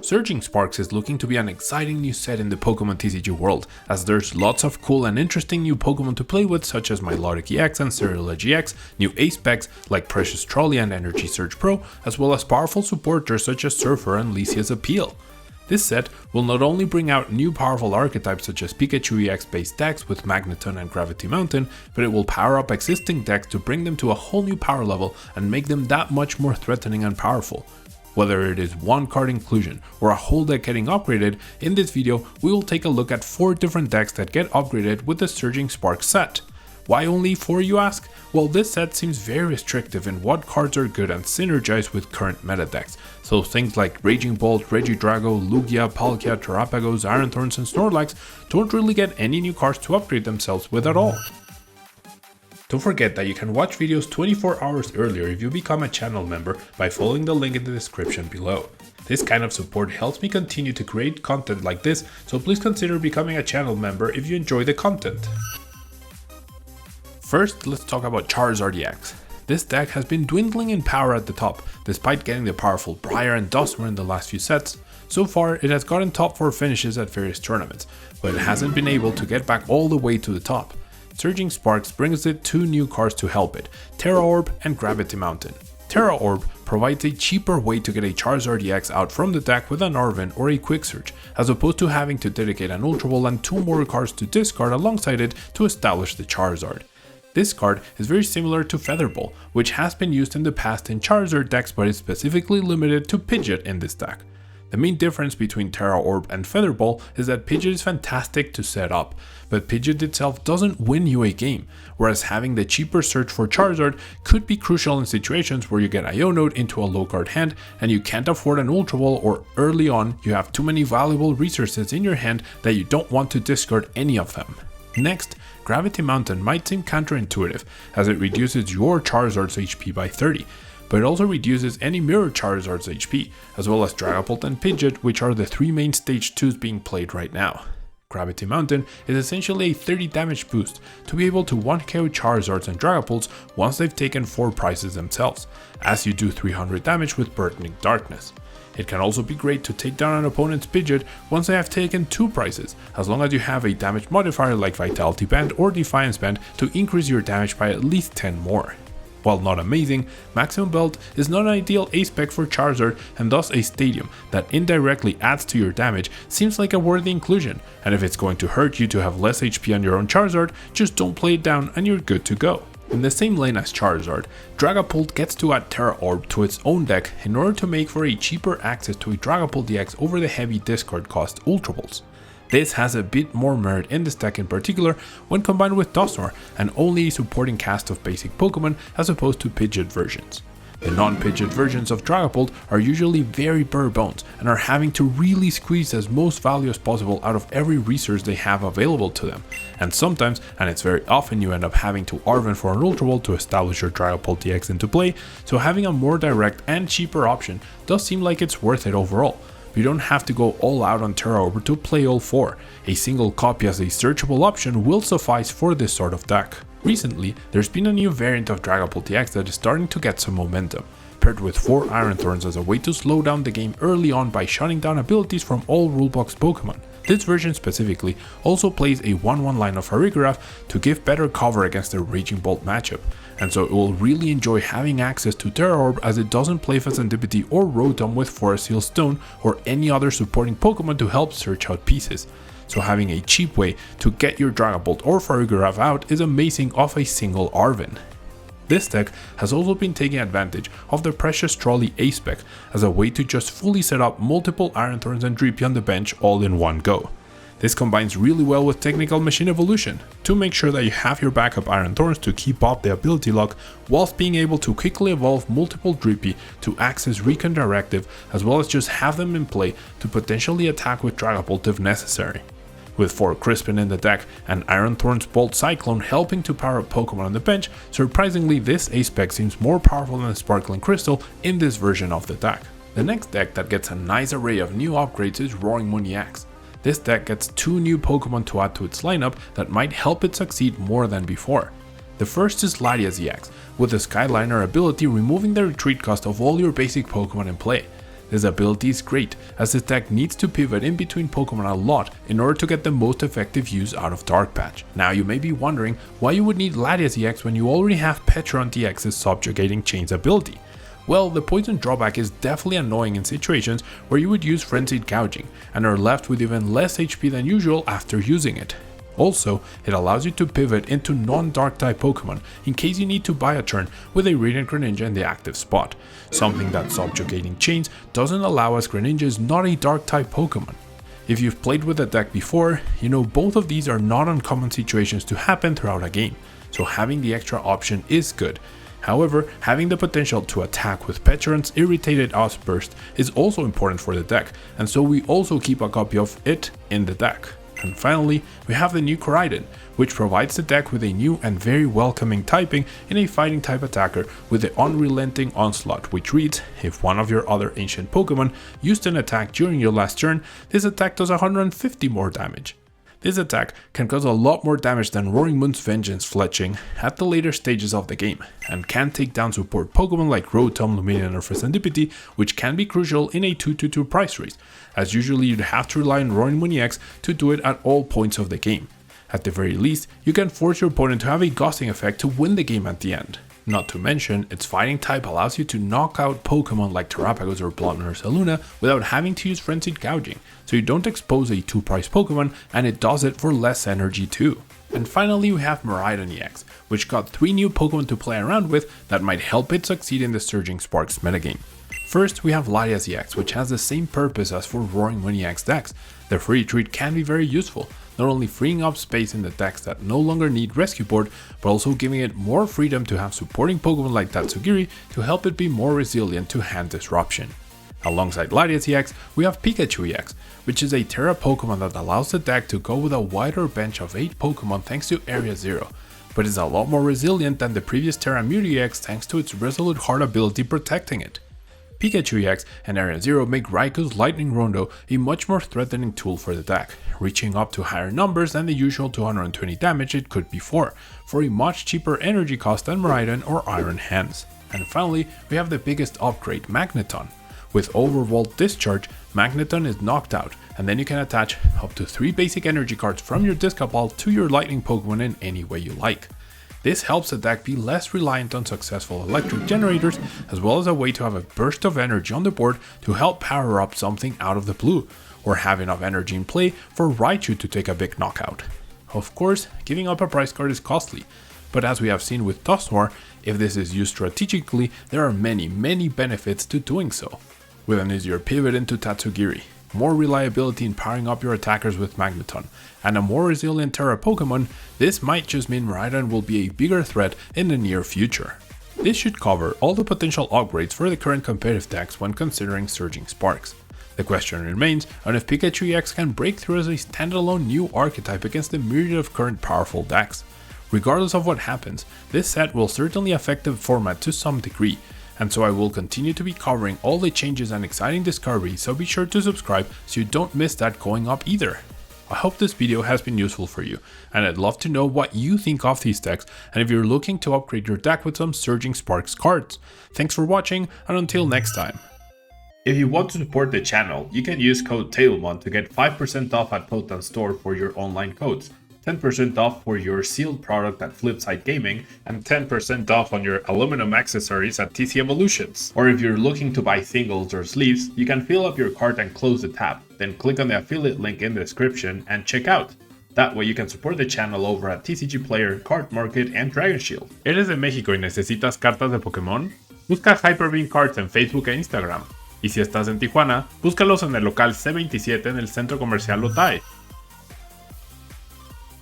Surging Sparks is looking to be an exciting new set in the Pokemon TCG world, as there's lots of cool and interesting new Pokemon to play with, such as Milotic EX and Cerulege EX, new ace specs like Precious Trolley and Energy Surge Pro, as well as powerful supporters such as Surfer and Lysia's Appeal. This set will not only bring out new powerful archetypes such as Pikachu EX based decks with Magneton and Gravity Mountain, but it will power up existing decks to bring them to a whole new power level and make them that much more threatening and powerful. Whether it is one card inclusion or a whole deck getting upgraded, in this video we will take a look at 4 different decks that get upgraded with the Surging Sparks set. Why only 4, you ask? Well, this set seems very restrictive in what cards are good and synergize with current meta decks, so things like Raging Bolt, Regidrago, Lugia, Palkia, Terrapagos, Iron Thorns and Snorlax don't really get any new cards to upgrade themselves with at all. Don't forget that you can watch videos 24 hours earlier if you become a channel member by following the link in the description below. This kind of support helps me continue to create content like this, so please consider becoming a channel member if you enjoy the content. First, let's talk about Charizard EX. This deck has been dwindling in power at the top, despite getting the powerful Briar and Duskmore in the last few sets. So far, it has gotten top 4 finishes at various tournaments, but it hasn't been able to get back all the way to the top. Surging Sparks brings it 2 new cards to help it, Terra Orb and Gravity Mountain. Terra Orb provides a cheaper way to get a Charizard EX out from the deck with an Arven or a Quick Search, as opposed to having to dedicate an Ultra Ball and 2 more cards to discard alongside it to establish the Charizard. This card is very similar to Feather Ball, which has been used in the past in Charizard decks but is specifically limited to Pidgeot in this deck. The main difference between Terra Orb and Feather Ball is that Pidgeot is fantastic to set up, but Pidgeot itself doesn't win you a game, whereas having the cheaper search for Charizard could be crucial in situations where you get Ionote into a low card hand and you can't afford an Ultra Ball, or early on you have too many valuable resources in your hand that you don't want to discard any of them. Next, Gravity Mountain might seem counterintuitive, as it reduces your Charizard's HP by 30, but it also reduces any mirror Charizard's HP, as well as Dragapult and Pidgeot, which are the 3 main stage 2s being played right now. Gravity Mountain is essentially a 30 damage boost to be able to 1KO Charizards and Dragapults once they've taken 4 prizes themselves, as you do 300 damage with Burdening Darkness. It can also be great to take down an opponent's Pidgeot once they have taken 2 prizes, as long as you have a damage modifier like Vitality Band or Defiance Band to increase your damage by at least 10 more. While not amazing, Maximum Belt is not an ideal ace spec for Charizard, and thus a stadium that indirectly adds to your damage seems like a worthy inclusion, and if it's going to hurt you to have less HP on your own Charizard, just don't play it down and you're good to go. In the same lane as Charizard, Dragapult gets to add Terra Orb to its own deck in order to make for a cheaper access to a Dragapult EX over the heavy discard cost Ultra Balls. This has a bit more merit in this deck in particular when combined with Duskmore and only a supporting cast of basic Pokemon as opposed to Pidgeot versions. The non-Pidgeot versions of Dragapult are usually very bare bones and are having to really squeeze as most value as possible out of every resource they have available to them, and sometimes, and it's very often, you end up having to Arven for an Ultra Ball to establish your Dragapult EX into play, so having a more direct and cheaper option does seem like it's worth it overall. You don't have to go all out on Terra Orb to play all 4, a single copy as a searchable option will suffice for this sort of deck. Recently, there's been a new variant of Dragapult EX that is starting to get some momentum, paired with 4 Iron Thorns as a way to slow down the game early on by shutting down abilities from all rulebox Pokemon. This version specifically also plays a 1/1 line of Farigiraf to give better cover against the Raging Bolt matchup, and so it will really enjoy having access to Terra Orb as it doesn't play Fezandipiti or Rotom with Forest Seal Stone or any other supporting Pokemon to help search out pieces. So having a cheap way to get your Dragapult or Farigiraf out is amazing off a single Arven. This deck has also been taking advantage of the Precious Trolley ace spec as a way to just fully set up multiple Iron Thorns and Dreepy on the bench all in one go. This combines really well with Technical Machine Evolution to make sure that you have your backup Iron Thorns to keep up the ability lock, whilst being able to quickly evolve multiple Dreepy to access Recon Directive, as well as just have them in play to potentially attack with Dragapult if necessary. With 4 Crispin in the deck and Iron Thorn's Bolt Cyclone helping to power up Pokemon on the bench, surprisingly this ace spec seems more powerful than Sparkling Crystal in this version of the deck. The next deck that gets a nice array of new upgrades is Roaring Moon EX. This deck gets 2 new Pokemon to add to its lineup that might help it succeed more than before. The first is Latias EX, with the Skyliner ability removing the retreat cost of all your basic Pokemon in play. This ability is great, as this deck needs to pivot in between Pokemon a lot in order to get the most effective use out of Dark Patch. Now you may be wondering why you would need Latias EX when you already have Petron EX's Subjugating Chains ability. Well, the poison drawback is definitely annoying in situations where you would use Frenzied Gouging and are left with even less HP than usual after using it. Also, it allows you to pivot into non-dark type Pokemon in case you need to buy a turn with a Radiant Greninja in the active spot, something that Subjugating Chains doesn't allow, as Greninja is not a dark type Pokemon. If you've played with the deck before, you know both of these are not uncommon situations to happen throughout a game, so having the extra option is good. However, having the potential to attack with Petron's Irritated Outburst is also important for the deck, and so we also keep a copy of it in the deck. And finally, we have the new Miraidon, which provides the deck with a new and very welcoming typing in a fighting type attacker with the Unrelenting Onslaught, which reads, if one of your other ancient Pokemon used an attack during your last turn, this attack does 150 more damage. This attack can cause a lot more damage than Roaring Moon's Vengeance fletching at the later stages of the game, and can take down support Pokemon like Rotom, Lumineon or Serendipity, which can be crucial in a 2-2 price race, as usually you'd have to rely on Roaring Moon EX to do it at all points of the game. At the very least, you can force your opponent to have a Gusting effect to win the game at the end. Not to mention, its fighting type allows you to knock out Pokemon like Terrapagos or Bluntner or Saluna without having to use Frenzied Gouging, so you don't expose a 2-price Pokemon, and it does it for less energy too. And finally we have Miraidon EX, which got 3 new Pokemon to play around with that might help it succeed in the Surging Sparks metagame. First, we have Latias EX, which has the same purpose as for Roaring Moon EX decks. The free treat can be very useful, not only freeing up space in the decks that no longer need Rescue Board, but also giving it more freedom to have supporting Pokemon like Tatsugiri to help it be more resilient to hand disruption. Alongside Latias EX, we have Pikachu EX, which is a Terra Pokemon that allows the deck to go with a wider bench of 8 Pokemon thanks to Area 0, but is a lot more resilient than the previous Terra Mewtwo EX thanks to its Resolute Heart ability protecting it. Pikachu EX and Area 0 make Raikou's Lightning Rondo a much more threatening tool for the deck, reaching up to higher numbers than the usual 220 damage it could before, for a much cheaper energy cost than Miraidon or Iron Hands. And finally, we have the biggest upgrade, Magneton. With Overwhelmed Discharge, Magneton is knocked out, and then you can attach up to 3 basic energy cards from your discard pile to your Lightning Pokemon in any way you like. This helps the deck be less reliant on successful electric generators, as well as a way to have a burst of energy on the board to help power up something out of the blue, or have enough energy in play for Raichu to take a big knockout. Of course, giving up a prize card is costly, but as we have seen with Dusknoir, if this is used strategically, there are many benefits to doing so. With an easier pivot into Tatsugiri, more reliability in powering up your attackers with Magneton, and a more resilient Terra Pokemon, this might just mean Miraidon will be a bigger threat in the near future. This should cover all the potential upgrades for the current competitive decks when considering Surging Sparks. The question remains on if Pikachu EX can break through as a standalone new archetype against the myriad of current powerful decks. Regardless of what happens, this set will certainly affect the format to some degree, and so I will continue to be covering all the changes and exciting discoveries, so be sure to subscribe so you don't miss that going up either. I hope this video has been useful for you, and I'd love to know what you think of these decks and if you're looking to upgrade your deck with some Surging Sparks cards. Thanks for watching, and until next time. If you want to support the channel, you can use code tablemon to get 5% off at Potent Store for your online codes, 10% off for your sealed product at Flipside Gaming, and 10% off on your aluminum accessories at TC Evolutions. Or if you're looking to buy singles or sleeves, you can fill up your cart and close the tab, then click on the affiliate link in the description and check out. That way you can support the channel over at TCG Player, Card Market, and Dragon Shield. ¿Eres de México y necesitas cartas de Pokémon? Busca Hyperbeam Cards en Facebook e Instagram. Y si estás en Tijuana, búscalos en el local C27 en el Centro Comercial Otay.